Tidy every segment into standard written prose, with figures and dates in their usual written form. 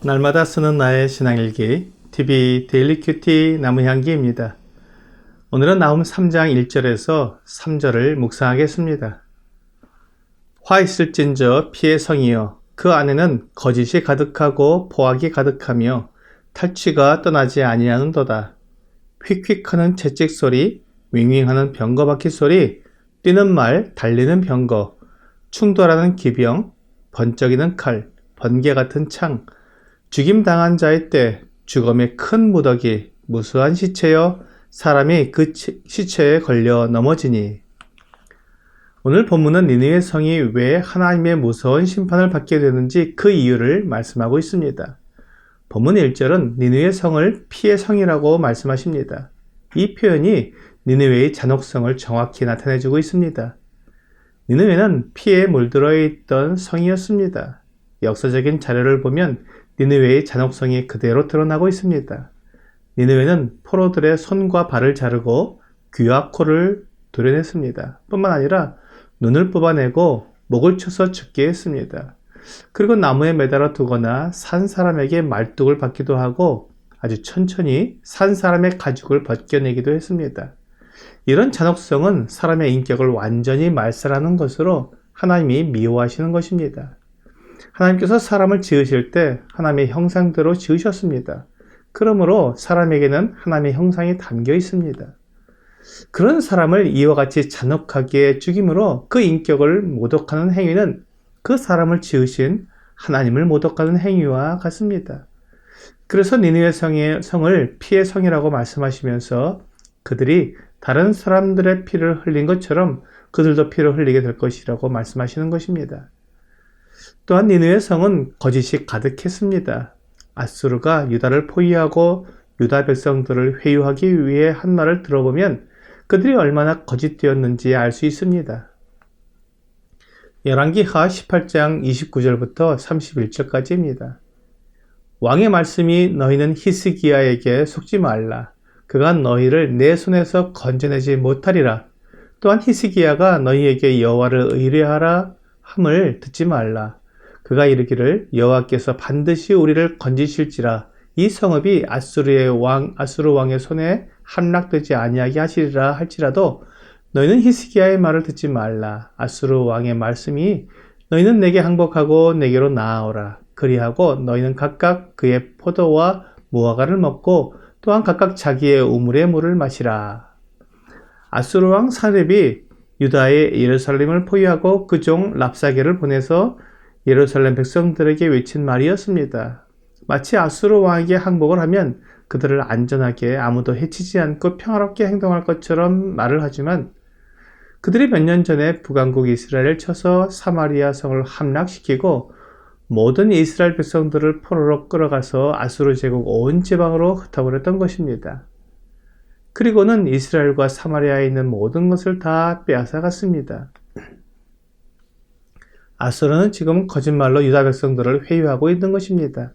날마다 쓰는 나의 신앙일기 TV 데일리 큐티 나무향기입니다. 오늘은 나훔 3장 1절에서 3절을 묵상하겠습니다. 화 있을진저 피의 성이여 그 안에는 거짓이 가득하고 포악이 가득하며 탈취가 떠나지 아니하는도다. 휙휙하는 채찍 소리, 윙윙하는 병거 바퀴 소리, 뛰는 말, 달리는 병거, 충돌하는 기병, 번쩍이는 칼, 번개 같은 창, 죽임당한 자의 때, 죽음의 큰 무더기, 무수한 시체여 사람이 그 시체에 걸려 넘어지니. 오늘 본문은 니느웨 성이 왜 하나님의 무서운 심판을 받게 되는지 그 이유를 말씀하고 있습니다. 본문 1절은 니느웨 성을 피의 성이라고 말씀하십니다. 이 표현이 니느웨의 잔혹성을 정확히 나타내주고 있습니다. 니느웨는 피에 물들어 있던 성이었습니다. 역사적인 자료를 보면 니느웨의 잔혹성이 그대로 드러나고 있습니다. 니느웨는 포로들의 손과 발을 자르고 귀와 코를 도려냈습니다. 뿐만 아니라 눈을 뽑아내고 목을 쳐서 죽게 했습니다. 그리고 나무에 매달아 두거나 산 사람에게 말뚝을 받기도 하고 아주 천천히 산 사람의 가죽을 벗겨내기도 했습니다. 이런 잔혹성은 사람의 인격을 완전히 말살하는 것으로 하나님이 미워하시는 것입니다. 하나님께서 사람을 지으실 때 하나님의 형상대로 지으셨습니다. 그러므로 사람에게는 하나님의 형상이 담겨 있습니다. 그런 사람을 이와 같이 잔혹하게 죽임으로 그 인격을 모독하는 행위는 그 사람을 지으신 하나님을 모독하는 행위와 같습니다. 그래서 니느웨 성을 피의 성이라고 말씀하시면서 그들이 다른 사람들의 피를 흘린 것처럼 그들도 피를 흘리게 될 것이라고 말씀하시는 것입니다. 또한 니느웨 성은 거짓이 가득했습니다. 아수르가 유다를 포위하고 유다 백성들을 회유하기 위해 한 말을 들어보면 그들이 얼마나 거짓되었는지 알 수 있습니다. 열왕기하 18장 29절부터 31절까지입니다. 왕의 말씀이 너희는 히스기야에게 속지 말라. 그가 너희를 내 손에서 건져내지 못하리라. 또한 히스기야가 너희에게 여호와를 의뢰하라 함을 듣지 말라. 그가 이르기를 여호와께서 반드시 우리를 건지실지라 이 성읍이 아수르 왕의 손에 함락되지 아니하게 하시리라 할지라도 너희는 히스기야의 말을 듣지 말라. 아수르 왕의 말씀이 너희는 내게 항복하고 내게로 나아오라. 그리하고 너희는 각각 그의 포도와 무화과를 먹고 또한 각각 자기의 우물의 물을 마시라. 아수르 왕 사렙이 유다의 예루살렘을 포위하고 그 종 랍사게를 보내서 예루살렘 백성들에게 외친 말이었습니다. 마치 아수르 왕에게 항복을 하면 그들을 안전하게 아무도 해치지 않고 평화롭게 행동할 것처럼 말을 하지만 그들이 몇 년 전에 북왕국 이스라엘을 쳐서 사마리아 성을 함락시키고 모든 이스라엘 백성들을 포로로 끌어가서 아수르 제국 온 지방으로 흩어버렸던 것입니다. 그리고는 이스라엘과 사마리아에 있는 모든 것을 다 빼앗아갔습니다. 아수르는 지금 거짓말로 유다 백성들을 회유하고 있는 것입니다.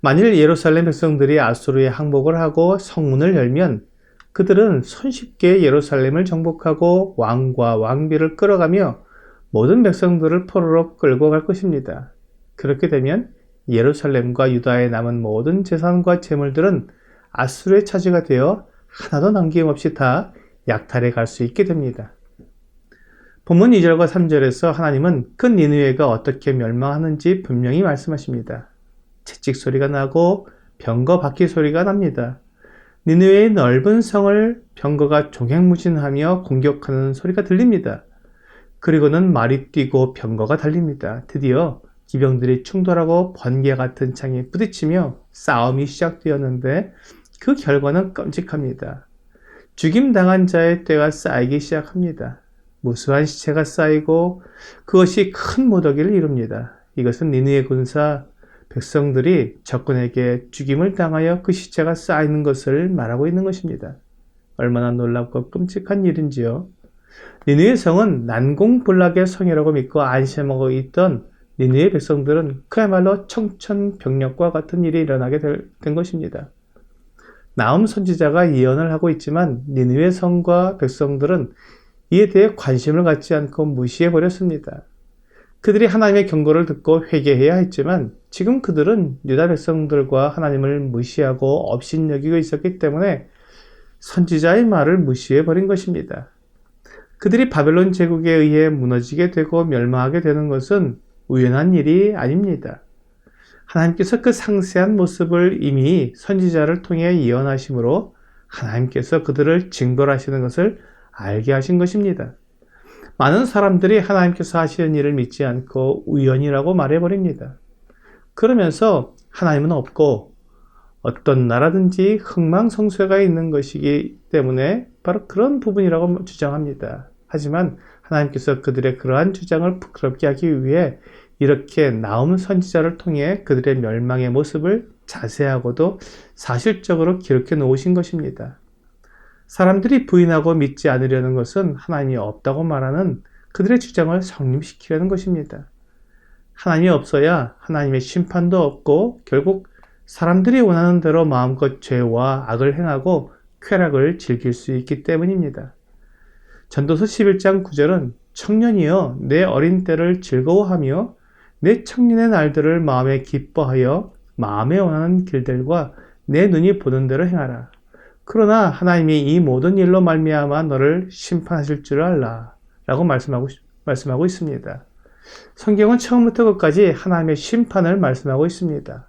만일 예루살렘 백성들이 아수르에 항복을 하고 성문을 열면 그들은 손쉽게 예루살렘을 정복하고 왕과 왕비를 끌어가며 모든 백성들을 포로로 끌고 갈 것입니다. 그렇게 되면 예루살렘과 유다에 남은 모든 재산과 재물들은 아수르의 차지가 되어 하나도 남김없이 다 약탈해 갈 수 있게 됩니다. 본문 2절과 3절에서 하나님은 그 니느웨가 어떻게 멸망하는지 분명히 말씀하십니다. 채찍 소리가 나고 병거 바퀴 소리가 납니다. 니느웨의 넓은 성을 병거가 종횡무진하며 공격하는 소리가 들립니다. 그리고는 말이 뛰고 병거가 달립니다. 드디어 기병들이 충돌하고 번개 같은 창에 부딪히며 싸움이 시작되었는데 그 결과는 끔찍합니다. 죽임당한 자의 떼가 쌓이기 시작합니다. 무수한 시체가 쌓이고 그것이 큰 무더기를 이룹니다. 이것은 니느웨 군사 백성들이 적군에게 죽임을 당하여 그 시체가 쌓이는 것을 말하고 있는 것입니다. 얼마나 놀랍고 끔찍한 일인지요. 니느웨 성은 난공불락의 성이라고 믿고 안심하고 있던 니느웨 백성들은 그야말로 청천벽력과 같은 일이 일어나게 된 것입니다. 나훔 선지자가 예언을 하고 있지만 니느웨 성과 백성들은 이에 대해 관심을 갖지 않고 무시해 버렸습니다. 그들이 하나님의 경고를 듣고 회개해야 했지만 지금 그들은 유다 백성들과 하나님을 무시하고 업신여기고 있었기 때문에 선지자의 말을 무시해 버린 것입니다. 그들이 바벨론 제국에 의해 무너지게 되고 멸망하게 되는 것은 우연한 일이 아닙니다. 하나님께서 그 상세한 모습을 이미 선지자를 통해 예언하심으로 하나님께서 그들을 징벌하시는 것을 알게 하신 것입니다. 많은 사람들이 하나님께서 하시는 일을 믿지 않고 우연이라고 말해버립니다. 그러면서 하나님은 없고 어떤 나라든지 흥망성쇠가 있는 것이기 때문에 바로 그런 부분이라고 주장합니다. 하지만 하나님께서 그들의 그러한 주장을 부끄럽게 하기 위해 이렇게 나움 선지자를 통해 그들의 멸망의 모습을 자세하고도 사실적으로 기록해 놓으신 것입니다. 사람들이 부인하고 믿지 않으려는 것은 하나님이 없다고 말하는 그들의 주장을 성립시키려는 것입니다. 하나님이 없어야 하나님의 심판도 없고 결국 사람들이 원하는 대로 마음껏 죄와 악을 행하고 쾌락을 즐길 수 있기 때문입니다. 전도서 11장 9절은 청년이여 내 어린 때를 즐거워하며 내 청년의 날들을 마음에 기뻐하여 마음에 원하는 길들과 내 눈이 보는 대로 행하라. 그러나 하나님이 이 모든 일로 말미암아 너를 심판하실 줄 알라 라고 말씀하고 있습니다. 성경은 처음부터 끝까지 하나님의 심판을 말씀하고 있습니다.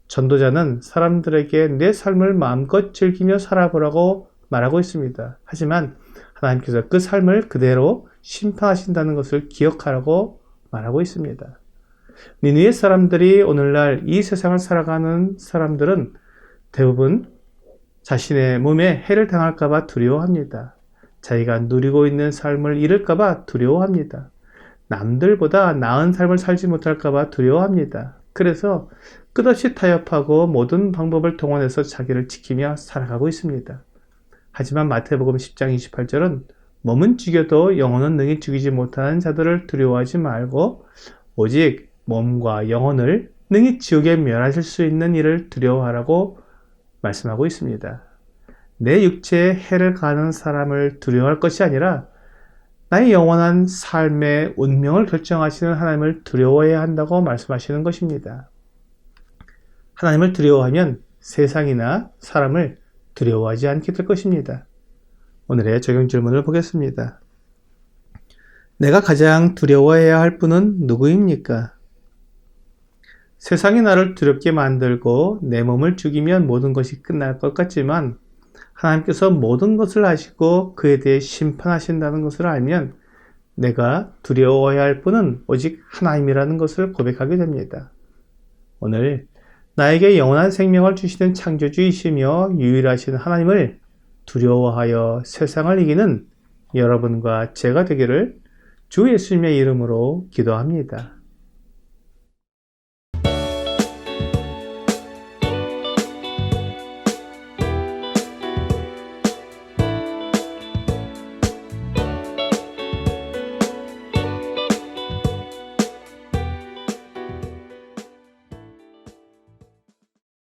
전도자는 사람들에게 내 삶을 마음껏 즐기며 살아보라고 말하고 있습니다. 하지만 하나님께서 그 삶을 그대로 심판하신다는 것을 기억하라고 말하고 있습니다. 니느웨 사람들이 오늘날 이 세상을 살아가는 사람들은 대부분 자신의 몸에 해를 당할까봐 두려워합니다. 자기가 누리고 있는 삶을 잃을까봐 두려워합니다. 남들보다 나은 삶을 살지 못할까봐 두려워합니다. 그래서 끝없이 타협하고 모든 방법을 동원해서 자기를 지키며 살아가고 있습니다. 하지만 마태복음 10장 28절은 몸은 죽여도 영혼은 능히 죽이지 못하는 자들을 두려워하지 말고 오직 몸과 영혼을 능히 지옥에 멸하실 수 있는 일을 두려워하라고 말씀하고 있습니다. 내 육체에 해를 가하는 사람을 두려워할 것이 아니라 나의 영원한 삶의 운명을 결정하시는 하나님을 두려워해야 한다고 말씀하시는 것입니다. 하나님을 두려워하면 세상이나 사람을 두려워하지 않게 될 것입니다. 오늘의 적용 질문을 보겠습니다. 내가 가장 두려워해야 할 분은 누구입니까? 세상이 나를 두렵게 만들고 내 몸을 죽이면 모든 것이 끝날 것 같지만 하나님께서 모든 것을 아시고 그에 대해 심판하신다는 것을 알면 내가 두려워해야 할 분은 오직 하나님이라는 것을 고백하게 됩니다. 오늘 나에게 영원한 생명을 주시는 창조주이시며 유일하신 하나님을 두려워하여 세상을 이기는 여러분과 제가 되기를 주 예수님의 이름으로 기도합니다.